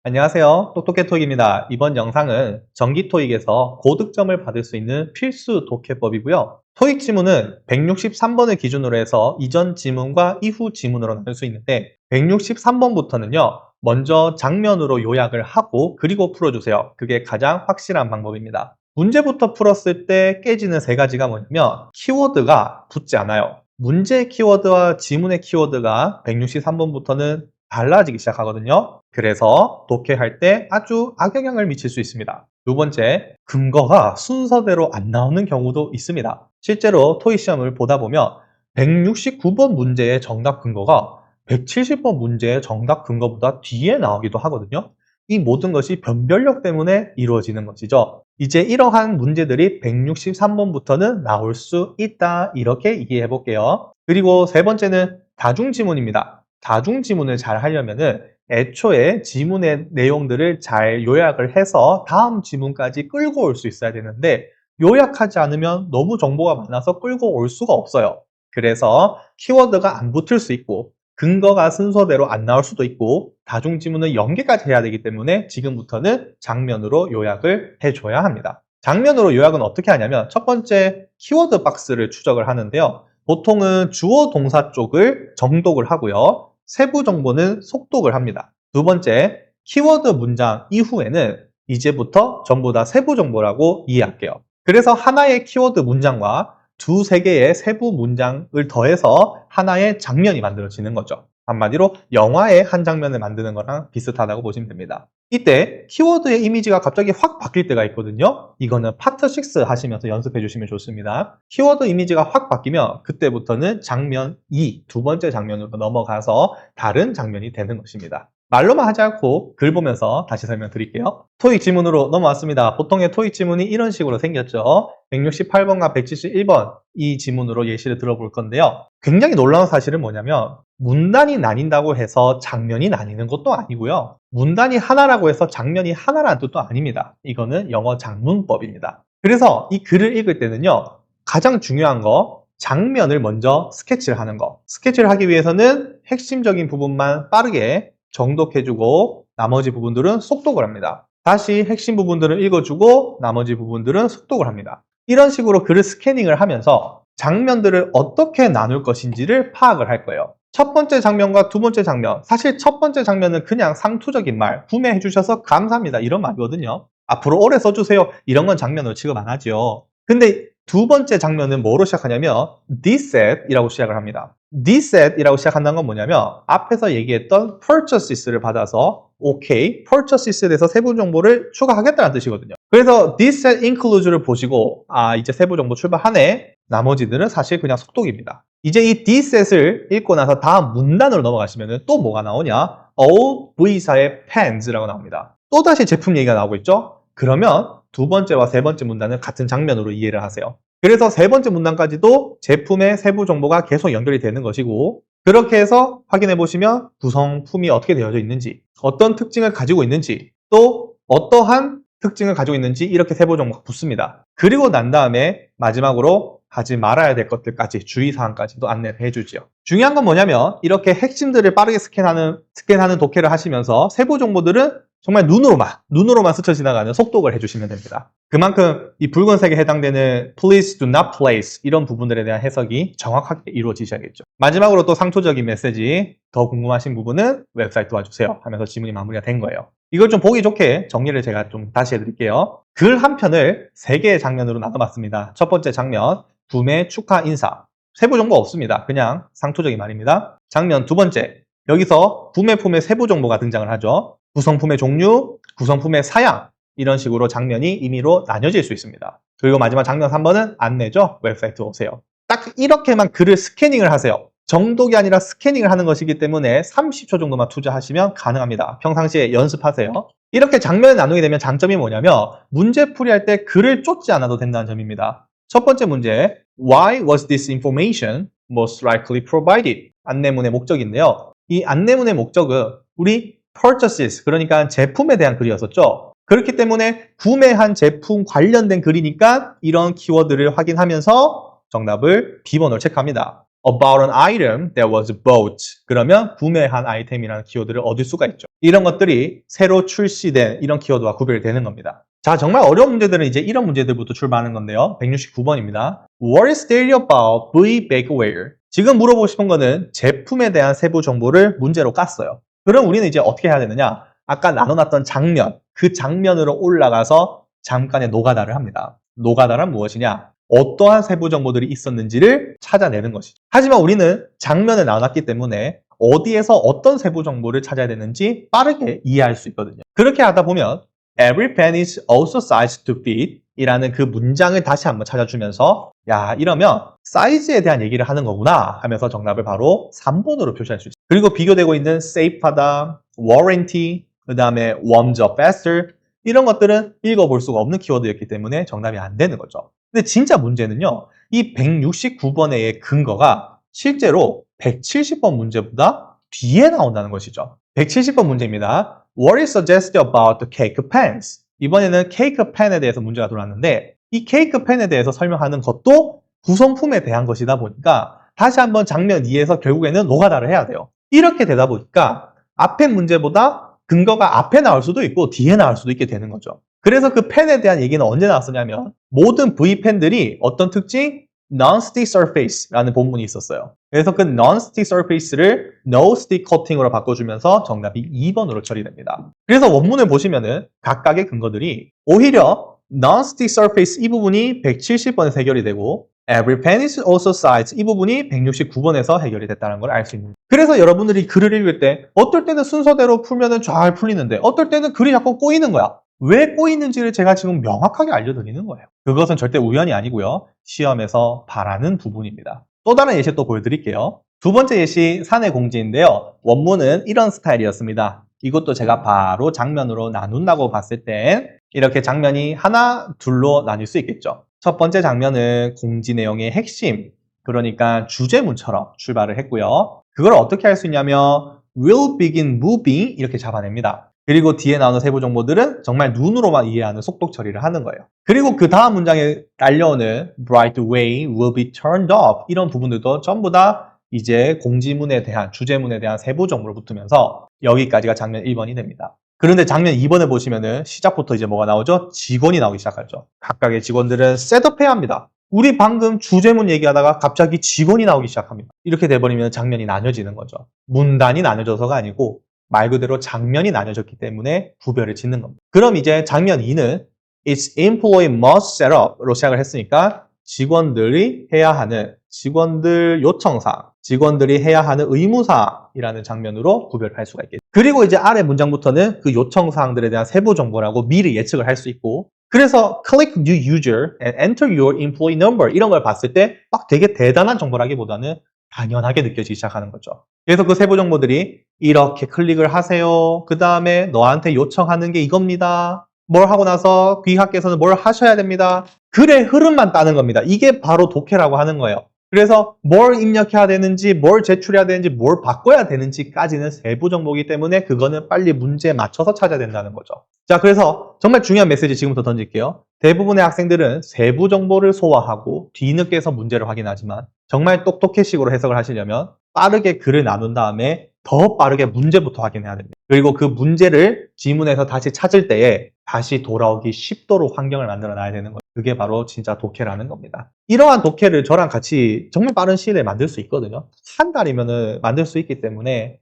안녕하세요. 똑똑해 토익입니다. 이번 영상은 정기 토익에서 고득점을 받을 수 있는 필수 독해법이고요. 토익 지문은 163번을 기준으로 해서 이전 지문과 이후 지문으로 나눌 수 있는데 163번부터는요. 먼저 장면으로 요약을 하고 그리고 풀어주세요. 그게 가장 확실한 방법입니다. 문제부터 풀었을 때 깨지는 세 가지가 뭐냐면 키워드가 붙지 않아요. 문제의 키워드와 지문의 키워드가 163번부터는 달라지기 시작하거든요. 그래서 독해할 때 아주 악영향을 미칠 수 있습니다. 두 번째, 근거가 순서대로 안 나오는 경우도 있습니다. 실제로 토익 시험을 보다 보면 169번 문제의 정답 근거가 170번 문제의 정답 근거보다 뒤에 나오기도 하거든요. 이 모든 것이 변별력 때문에 이루어지는 것이죠. 이제 이러한 문제들이 163번부터는 나올 수 있다. 이렇게 이해해 볼게요. 그리고 세 번째는 다중지문입니다. 다중지문을 잘 하려면은 애초에 지문의 내용들을 잘 요약을 해서 다음 지문까지 끌고 올 수 있어야 되는데 요약하지 않으면 너무 정보가 많아서 끌고 올 수가 없어요. 그래서 키워드가 안 붙을 수 있고 근거가 순서대로 안 나올 수도 있고 다중지문은 연계까지 해야 되기 때문에 지금부터는 장면으로 요약을 해줘야 합니다. 장면으로 요약은 어떻게 하냐면 첫 번째 키워드 박스를 추적을 하는데요. 보통은 주어 동사 쪽을 정독을 하고요. 세부 정보는 속독을 합니다. 두 번째, 키워드 문장 이후에는 이제부터 전부 다 세부 정보라고 이해할게요. 그래서 하나의 키워드 문장과 두세 개의 세부 문장을 더해서 하나의 장면이 만들어지는 거죠. 한마디로 영화의 한 장면을 만드는 거랑 비슷하다고 보시면 됩니다. 이때 키워드의 이미지가 갑자기 확 바뀔 때가 있거든요. 이거는 파트 6 하시면서 연습해 주시면 좋습니다. 키워드 이미지가 확 바뀌면 그때부터는 장면 2, 두 번째 장면으로 넘어가서 다른 장면이 되는 것입니다. 말로만 하지 않고 글 보면서 다시 설명드릴게요. 토익 지문으로 넘어왔습니다. 보통의 토익 지문이 이런 식으로 생겼죠. 168번과 171번 이 지문으로 예시를 들어볼 건데요. 굉장히 놀라운 사실은 뭐냐면 문단이 나뉜다고 해서 장면이 나뉘는 것도 아니고요. 문단이 하나라고 해서 장면이 하나라는 뜻도 아닙니다. 이거는 영어 장문법입니다. 그래서 이 글을 읽을 때는요. 가장 중요한 거 장면을 먼저 스케치를 하는 거. 스케치를 하기 위해서는 핵심적인 부분만 빠르게 정독해주고 나머지 부분들은 속독을 합니다. 다시 핵심 부분들을 읽어주고 나머지 부분들은 속독을 합니다. 이런 식으로 글을 스캐닝을 하면서 장면들을 어떻게 나눌 것인지를 파악을 할 거예요. 첫 번째 장면과 두 번째 장면, 사실 첫 번째 장면은 그냥 상투적인 말, 구매해 주셔서 감사합니다 이런 말이거든요. 앞으로 오래 써주세요 이런 건 장면으로 취급 안 하죠. 근데 두 번째 장면은 뭐로 시작하냐면 this said 이라고 시작을 합니다. this said 이라고 시작한다는 건 뭐냐면 앞에서 얘기했던 purchases를 받아서 오케이, purchases에 대해서 세부 정보를 추가하겠다는 뜻이거든요. 그래서 this said includes를 보시고 이제 세부 정보 출발하네. 나머지들은 사실 그냥 속독입니다. 이제 이 this said을 읽고 나서 다음 문단으로 넘어가시면 또 뭐가 나오냐? all V사의 pens라고 나옵니다. 또다시 제품 얘기가 나오고 있죠? 그러면 두 번째와 세 번째 문단은 같은 장면으로 이해를 하세요. 그래서 세 번째 문단까지도 제품의 세부 정보가 계속 연결이 되는 것이고 그렇게 해서 확인해 보시면 구성품이 어떻게 되어져 있는지 어떤 특징을 가지고 있는지 또 어떠한 특징을 가지고 있는지 이렇게 세부 정보가 붙습니다. 그리고 난 다음에 마지막으로 하지 말아야 될 것들까지 주의사항까지도 안내를 해주죠. 중요한 건 뭐냐면 이렇게 핵심들을 빠르게 스캔하는 독해를 하시면서 세부 정보들은 정말 눈으로만 스쳐 지나가는 속독을 해주시면 됩니다. 그만큼 이 붉은색에 해당되는 please do not place 이런 부분들에 대한 해석이 정확하게 이루어지셔야겠죠. 마지막으로 또 상투적인 메시지 더 궁금하신 부분은 웹사이트 와주세요 하면서 지문이 마무리가 된 거예요. 이걸 좀 보기 좋게 정리를 제가 좀 다시 해드릴게요. 글 한 편을 3개의 장면으로 나눠봤습니다. 첫 번째 장면 구매 축하 인사 세부 정보 없습니다. 그냥 상투적인 말입니다. 장면 두 번째 여기서 구매품의 세부 정보가 등장을 하죠. 구성품의 종류, 구성품의 사양 이런 식으로 장면이 임의로 나뉘어질 수 있습니다. 그리고 마지막 장면 3번은 안내죠. 웹사이트 오세요. 딱 이렇게만 글을 스캐닝을 하세요. 정독이 아니라 스캐닝을 하는 것이기 때문에 30초 정도만 투자하시면 가능합니다. 평상시에 연습하세요. 이렇게 장면을 나누게 되면 장점이 뭐냐면 문제 풀이할 때 글을 쫓지 않아도 된다는 점입니다. 첫 번째 문제 Why was this information most likely provided? 안내문의 목적인데요. 이 안내문의 목적은 우리 purchases, 그러니까 제품에 대한 글이었었죠. 그렇기 때문에 구매한 제품 관련된 글이니까 이런 키워드를 확인하면서 정답을 B번호를 체크합니다. about an item that was bought. 그러면 구매한 아이템이라는 키워드를 얻을 수가 있죠. 이런 것들이 새로 출시된 이런 키워드와 구별이 되는 겁니다. 자, 정말 어려운 문제들은 이제 이런 문제들부터 출발하는 건데요. 169번입니다. What is there about V Bakeware? 지금 물어보고 싶은 거는 제품에 대한 세부 정보를 문제로 깠어요. 그럼 우리는 이제 어떻게 해야 되느냐? 아까 나눠놨던 장면, 그 장면으로 올라가서 잠깐의 노가다를 합니다. 노가다란 무엇이냐? 어떠한 세부 정보들이 있었는지를 찾아내는 것이죠. 하지만 우리는 장면을 나눠놨기 때문에 어디에서 어떤 세부 정보를 찾아야 되는지 빠르게 이해할 수 있거든요. 그렇게 하다 보면 Every pen is also sized to fit 이라는 그 문장을 다시 한번 찾아주면서 야, 이러면 사이즈에 대한 얘기를 하는 거구나 하면서 정답을 바로 3번으로 표시할 수 있어요. 그리고 비교되고 있는 safe하다, warranty, 그 다음에 warms up faster 이런 것들은 읽어볼 수가 없는 키워드였기 때문에 정답이 안 되는 거죠. 근데 진짜 문제는요. 이 169번의 근거가 실제로 170번 문제보다 뒤에 나온다는 것이죠. 170번 문제입니다. What is suggested about the cake pans? 이번에는 케이크 팬에 대해서 문제가 들어왔는데 이 케이크 팬에 대해서 설명하는 것도 구성품에 대한 것이다 보니까 다시 한번 장면 2에서 결국에는 노가다를 해야 돼요. 이렇게 되다 보니까 앞에 문제보다 근거가 앞에 나올 수도 있고 뒤에 나올 수도 있게 되는 거죠. 그래서 그 펜에 대한 얘기는 언제 나왔었냐면 모든 V펜들이 어떤 특징? Non-stick surface라는 본문이 있었어요. 그래서 그 non-stick surface를 no-stick coating으로 바꿔주면서 정답이 2번으로 처리됩니다. 그래서 원문을 보시면은 각각의 근거들이 오히려 non-stick surface 이 부분이 170번에서 해결이 되고 Every pen is also sized 이 부분이 169번에서 해결이 됐다는 걸 알 수 있는 거예요. 그래서 여러분들이 글을 읽을 때 어떨 때는 순서대로 풀면은 잘 풀리는데 어떨 때는 글이 자꾸 꼬이는 거야. 왜 꼬이는지를 제가 지금 명확하게 알려드리는 거예요. 그것은 절대 우연이 아니고요. 시험에서 바라는 부분입니다. 또 다른 예시 또 보여드릴게요. 두 번째 예시 사내 공지인데요. 원문은 이런 스타일이었습니다. 이것도 제가 바로 장면으로 나눈다고 봤을 땐 이렇게 장면이 하나, 둘로 나뉠 수 있겠죠. 첫 번째 장면은 공지 내용의 핵심, 그러니까 주제문처럼 출발을 했고요. 그걸 어떻게 할 수 있냐면 will begin moving 이렇게 잡아냅니다. 그리고 뒤에 나오는 세부 정보들은 정말 눈으로만 이해하는 속독 처리를 하는 거예요. 그리고 그 다음 문장에 딸려오는 bright way will be turned off 이런 부분들도 전부 다 이제 공지문에 대한 주제문에 대한 세부 정보를 붙으면서 여기까지가 장면 1번이 됩니다. 그런데 장면 2번을 보시면은 시작부터 이제 뭐가 나오죠? 직원이 나오기 시작하죠. 각각의 직원들은 셋업해야 합니다. 우리 방금 주제문 얘기하다가 갑자기 직원이 나오기 시작합니다. 이렇게 돼버리면 장면이 나뉘어지는 거죠. 문단이 나뉘어져서가 아니고 말 그대로 장면이 나뉘어졌기 때문에 구별을 짓는 겁니다. 그럼 이제 장면 2는 Its employee must set up로 시작을 했으니까 직원들이 해야 하는 직원들 요청사항, 직원들이 해야 하는 의무사항이라는 장면으로 구별할 수가 있겠죠. 그리고 이제 아래 문장부터는 그 요청사항들에 대한 세부 정보라고 미리 예측을 할 수 있고 그래서 click new user and enter your employee number 이런 걸 봤을 때 막 되게 대단한 정보라기보다는 당연하게 느껴지기 시작하는 거죠. 그래서 그 세부 정보들이 이렇게 클릭을 하세요. 그 다음에 너한테 요청하는 게 이겁니다. 뭘 하고 나서 귀하께서는 뭘 하셔야 됩니다. 글의 흐름만 따는 겁니다. 이게 바로 독해라고 하는 거예요. 그래서 뭘 입력해야 되는지, 뭘 제출해야 되는지, 뭘 바꿔야 되는지까지는 세부 정보이기 때문에 그거는 빨리 문제에 맞춰서 찾아야 된다는 거죠. 자, 그래서 정말 중요한 메시지 지금부터 던질게요. 대부분의 학생들은 세부 정보를 소화하고 뒤늦게서 문제를 확인하지만 정말 똑똑해식으로 해석을 하시려면 빠르게 글을 나눈 다음에 더 빠르게 문제부터 확인해야 됩니다. 그리고 그 문제를 지문에서 다시 찾을 때에 다시 돌아오기 쉽도록 환경을 만들어 놔야 되는 거예요. 그게 바로 진짜 독해라는 겁니다. 이러한 독해를 저랑 같이 정말 빠른 시일에 만들 수 있거든요. 한 달이면은 만들 수 있기 때문에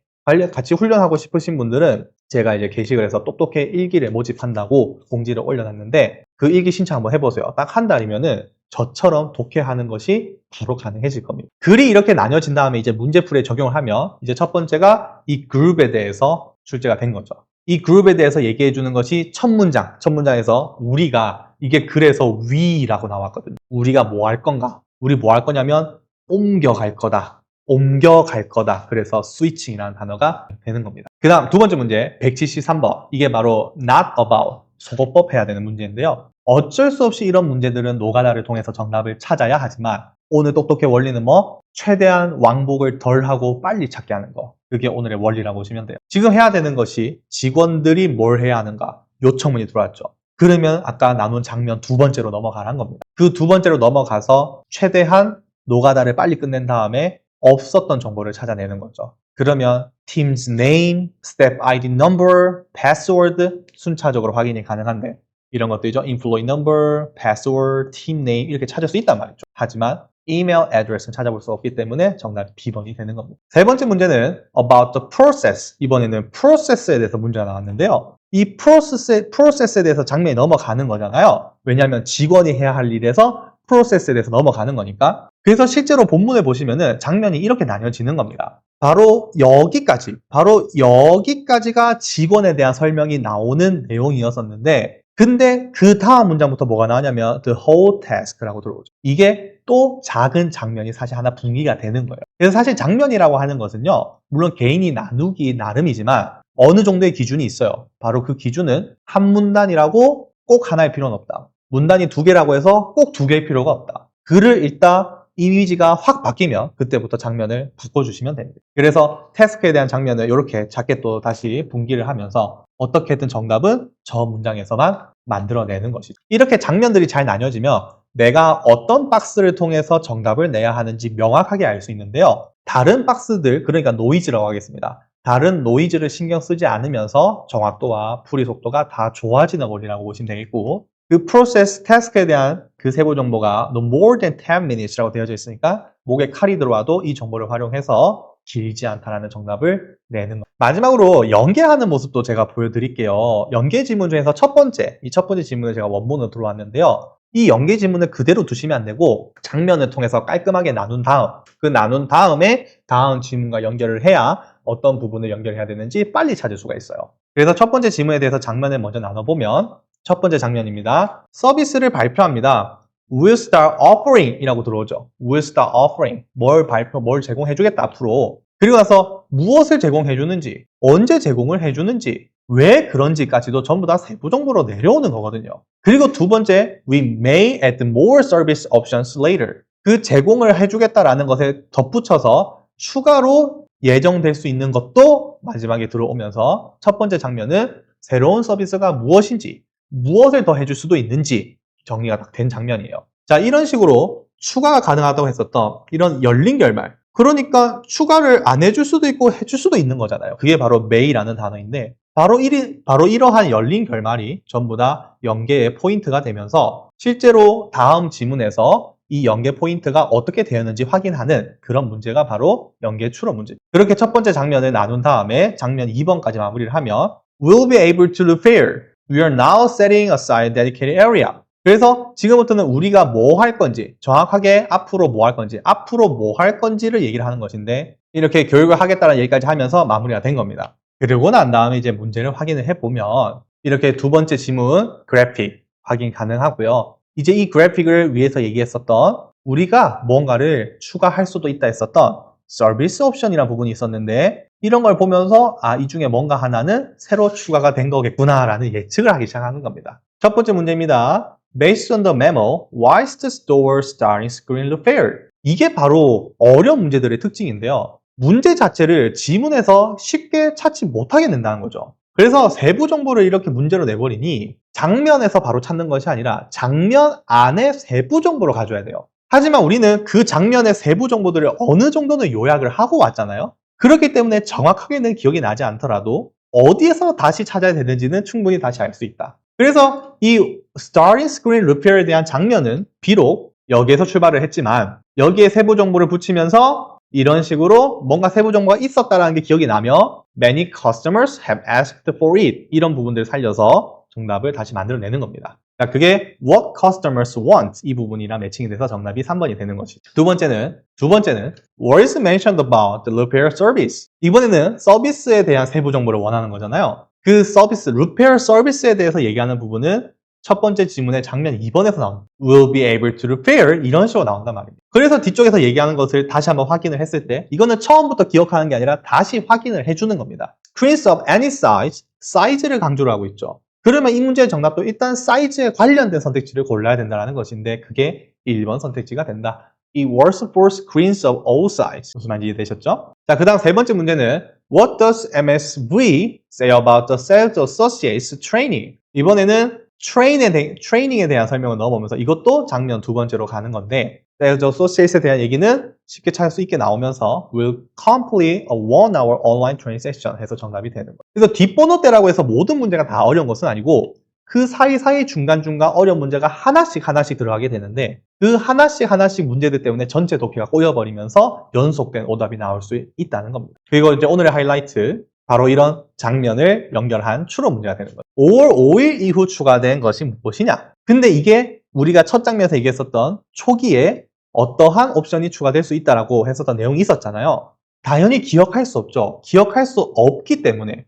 같이 훈련하고 싶으신 분들은 제가 이제 게시글 해서 똑똑해 일기를 모집한다고 공지를 올려놨는데 그 일기 신청 한번 해보세요. 딱 한 달이면은 저처럼 독해하는 것이 바로 가능해질 겁니다. 글이 이렇게 나뉘어진 다음에 이제 문제풀이에 적용을 하면 이제 첫 번째가 이 그룹에 대해서 출제가 된 거죠. 이 그룹에 대해서 얘기해 주는 것이 첫 문장에서 우리가 이게 글에서 we라고 나왔거든요. 우리가 뭐 할 건가? 우리 뭐 할 거냐면 옮겨갈 거다. 옮겨갈 거다. 그래서 스위칭이라는 단어가 되는 겁니다. 그 다음 두 번째 문제 173번. 이게 바로 not about 소거법 해야 되는 문제인데요. 어쩔 수 없이 이런 문제들은 노가다를 통해서 정답을 찾아야 하지만 오늘 똑똑해 원리는 뭐? 최대한 왕복을 덜 하고 빨리 찾게 하는 거. 그게 오늘의 원리라고 보시면 돼요. 지금 해야 되는 것이 직원들이 뭘 해야 하는가? 요청문이 들어왔죠. 그러면 아까 나눈 장면 두 번째로 넘어가라는 겁니다. 그 두 번째로 넘어가서 최대한 노가다를 빨리 끝낸 다음에 없었던 정보를 찾아내는 거죠. 그러면 Team's name, Step ID number, password 순차적으로 확인이 가능한데 이런 것들이죠. Employee number, password, team name 이렇게 찾을 수 있단 말이죠. 하지만 이메일 애드레스는 찾아볼 수 없기 때문에 정답이 B번이 되는 겁니다. 세 번째 문제는 about the process. 이번에는 process에 대해서 문제가 나왔는데요. 이 process에 대해서 장면이 넘어가는 거잖아요. 왜냐하면 직원이 해야 할 일에서 process에 대해서 넘어가는 거니까. 그래서 실제로 본문에 보시면은 장면이 이렇게 나뉘어지는 겁니다. 바로 여기까지가 직원에 대한 설명이 나오는 내용이었었는데 근데 그 다음 문장부터 뭐가 나오냐면 the whole task라고 들어오죠. 이게 또 작은 장면이 사실 하나 분기가 되는 거예요. 그래서 사실 장면이라고 하는 것은요. 물론 개인이 나누기 나름이지만 어느 정도의 기준이 있어요. 바로 그 기준은 한 문단이라고 꼭 하나일 필요는 없다. 문단이 2개라고 해서 꼭 2개일 필요가 없다. 글을 읽다 이미지가 확 바뀌면 그때부터 장면을 바꿔주시면 됩니다. 그래서 태스크에 대한 장면을 이렇게 작게 또 다시 분기를 하면서 어떻게든 정답은 저 문장에서만 만들어내는 것이죠. 이렇게 장면들이 잘 나뉘어지면 내가 어떤 박스를 통해서 정답을 내야 하는지 명확하게 알 수 있는데요. 다른 박스들, 그러니까 노이즈라고 하겠습니다. 다른 노이즈를 신경 쓰지 않으면서 정확도와 풀이 속도가 다 좋아지는 거리라고 보시면 되겠고 그 프로세스 태스크에 대한 그 세부 정보가 no more than 10 minutes라고 되어져 있으니까 목에 칼이 들어와도 이 정보를 활용해서 길지 않다라는 정답을 내는 거예요. 마지막으로 연계하는 모습도 제가 보여드릴게요. 연계 지문 중에서 첫 번째 지문을 제가 원본으로 들어왔는데요. 이 연계 지문을 그대로 두시면 안 되고 장면을 통해서 깔끔하게 나눈 다음에 다음 지문과 연결을 해야 어떤 부분을 연결해야 되는지 빨리 찾을 수가 있어요. 그래서 첫 번째 지문에 대해서 장면을 먼저 나눠보면 첫 번째 장면입니다. 서비스를 발표합니다. Will start offering 이라고 들어오죠. Will start offering. 뭘 제공해주겠다 앞으로. 그리고 나서 무엇을 제공해주는지, 언제 제공을 해주는지, 왜 그런지까지도 전부 다 세부 정보로 내려오는 거거든요. 그리고 두 번째, we may add more service options later. 그 제공을 해주겠다라는 것에 덧붙여서 추가로 예정될 수 있는 것도 마지막에 들어오면서 첫 번째 장면은 새로운 서비스가 무엇인지, 무엇을 더 해줄 수도 있는지 정리가 딱 된 장면이에요. 자, 이런 식으로 추가가 가능하다고 했었던 이런 열린 결말. 그러니까 추가를 안 해줄 수도 있고 해줄 수도 있는 거잖아요. 그게 바로 may라는 단어인데 바로 이러한 열린 결말이 전부 다 연계의 포인트가 되면서 실제로 다음 지문에서 이 연계 포인트가 어떻게 되었는지 확인하는 그런 문제가 바로 연계 추론 문제. 그렇게 첫 번째 장면을 나눈 다음에 장면 2번까지 마무리를 하면 We'll be able to look fair. We are now setting aside dedicated area. 그래서 지금부터는 우리가 뭐 할 건지, 정확하게 앞으로 뭐 할 건지를 얘기를 하는 것인데 이렇게 교육을 하겠다는 얘기까지 하면서 마무리가 된 겁니다. 그리고 난 다음에 이제 문제를 확인을 해보면 이렇게 두 번째 지문 그래픽 확인 가능하고요. 이제 이 그래픽을 위해서 얘기했었던 우리가 뭔가를 추가할 수도 있다 했었던 서비스 옵션이라는 부분이 있었는데 이런 걸 보면서 이 중에 뭔가 하나는 새로 추가가 된 거겠구나라는 예측을 하기 시작하는 겁니다. 첫 번째 문제입니다. Based on the memo, why is the store starting screen repair? 이게 바로 어려운 문제들의 특징인데요. 문제 자체를 지문에서 쉽게 찾지 못하게 된다는 거죠. 그래서 세부 정보를 이렇게 문제로 내버리니 장면에서 바로 찾는 것이 아니라 장면 안에 세부 정보를 가져야 돼요. 하지만 우리는 그 장면의 세부 정보들을 어느 정도는 요약을 하고 왔잖아요. 그렇기 때문에 정확하게는 기억이 나지 않더라도 어디에서 다시 찾아야 되는지는 충분히 다시 알 수 있다. 그래서 이 Starting Screen Repair에 대한 장면은 비록 여기에서 출발을 했지만 여기에 세부 정보를 붙이면서 이런 식으로 뭔가 세부 정보가 있었다는 게 기억이 나며 Many customers have asked for it 이런 부분들을 살려서 정답을 다시 만들어내는 겁니다. 자, 그게 what customers want 이 부분이랑 매칭이 돼서 정답이 3번이 되는 것이죠. 두 번째는 words mentioned about the repair service. 이번에는 서비스에 대한 세부 정보를 원하는 거잖아요. 그 서비스, repair 서비스에 대해서 얘기하는 부분은 첫 번째 지문의 장면 2번에서 나온 will be able to repair 이런 식으로 나온단 말입니다. 그래서 뒤쪽에서 얘기하는 것을 다시 한번 확인을 했을 때 이거는 처음부터 기억하는 게 아니라 다시 확인을 해주는 겁니다. Screens of any size, 사이즈를 강조를 하고 있죠. 그러면 이 문제의 정답도 일단 사이즈에 관련된 선택지를 골라야 된다는 것인데 그게 1번 선택지가 된다. 이 works for screens of all sizes. 무슨 말인지 이해되셨죠? 자, 그 다음 세 번째 문제는 What does MSV say about the sales associates training? 이번에는 트레이닝에 대한 설명을 넣어보면서 이것도 장면 두 번째로 가는 건데 네, 저 associates에 대한 얘기는 쉽게 찾을 수 있게 나오면서 will complete a 1-hour online training session 해서 정답이 되는 거예요. 그래서 뒷번호대라고 해서 모든 문제가 다 어려운 것은 아니고 그 사이사이 중간중간 어려운 문제가 하나씩 들어가게 되는데 그 하나씩 문제들 때문에 전체 독해가 꼬여버리면서 연속된 오답이 나올 수 있다는 겁니다. 그리고 이제 오늘의 하이라이트 바로 이런 장면을 연결한 추론 문제가 되는 거예요. 5월 5일 이후 추가된 것이 무엇이냐? 근데 이게 우리가 첫 장면에서 얘기했었던 초기에 어떠한 옵션이 추가될 수 있다라고 했었던 내용이 있었잖아요. 당연히 기억할 수 없죠. 기억할 수 없기 때문에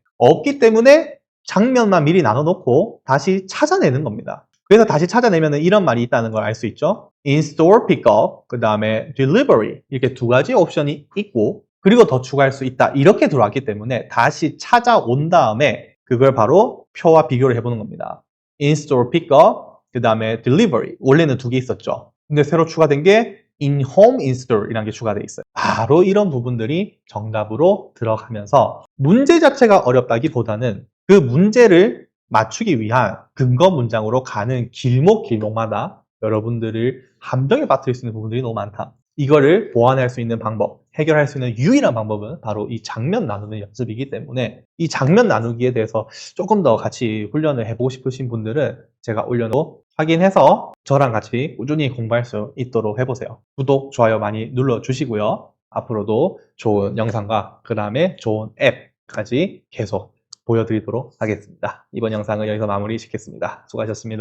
장면만 미리 나눠놓고 다시 찾아내는 겁니다. 그래서 다시 찾아내면 이런 말이 있다는 걸 알 수 있죠. In-store pickup, 그 다음에 delivery 이렇게 두 가지 옵션이 있고 그리고 더 추가할 수 있다. 이렇게 들어왔기 때문에 다시 찾아온 다음에 그걸 바로 표와 비교를 해보는 겁니다. In-store pickup, 그 다음에 delivery. 원래는 두 개 있었죠. 근데 새로 추가된 게 in-home install 이라는 게 추가되어 있어요. 바로 이런 부분들이 정답으로 들어가면서 문제 자체가 어렵다기보다는 그 문제를 맞추기 위한 근거 문장으로 가는 길목마다 여러분들을 함정에 빠뜨릴 수 있는 부분들이 너무 많다. 이거를 보완할 수 있는 방법, 해결할 수 있는 유일한 방법은 바로 이 장면 나누는 연습이기 때문에 이 장면 나누기에 대해서 조금 더 같이 훈련을 해보고 싶으신 분들은 제가 올려놓은 확인해서 저랑 같이 꾸준히 공부할 수 있도록 해보세요. 구독, 좋아요 많이 눌러주시고요. 앞으로도 좋은 영상과 그 다음에 좋은 앱까지 계속 보여드리도록 하겠습니다. 이번 영상은 여기서 마무리 짓겠습니다. 수고하셨습니다.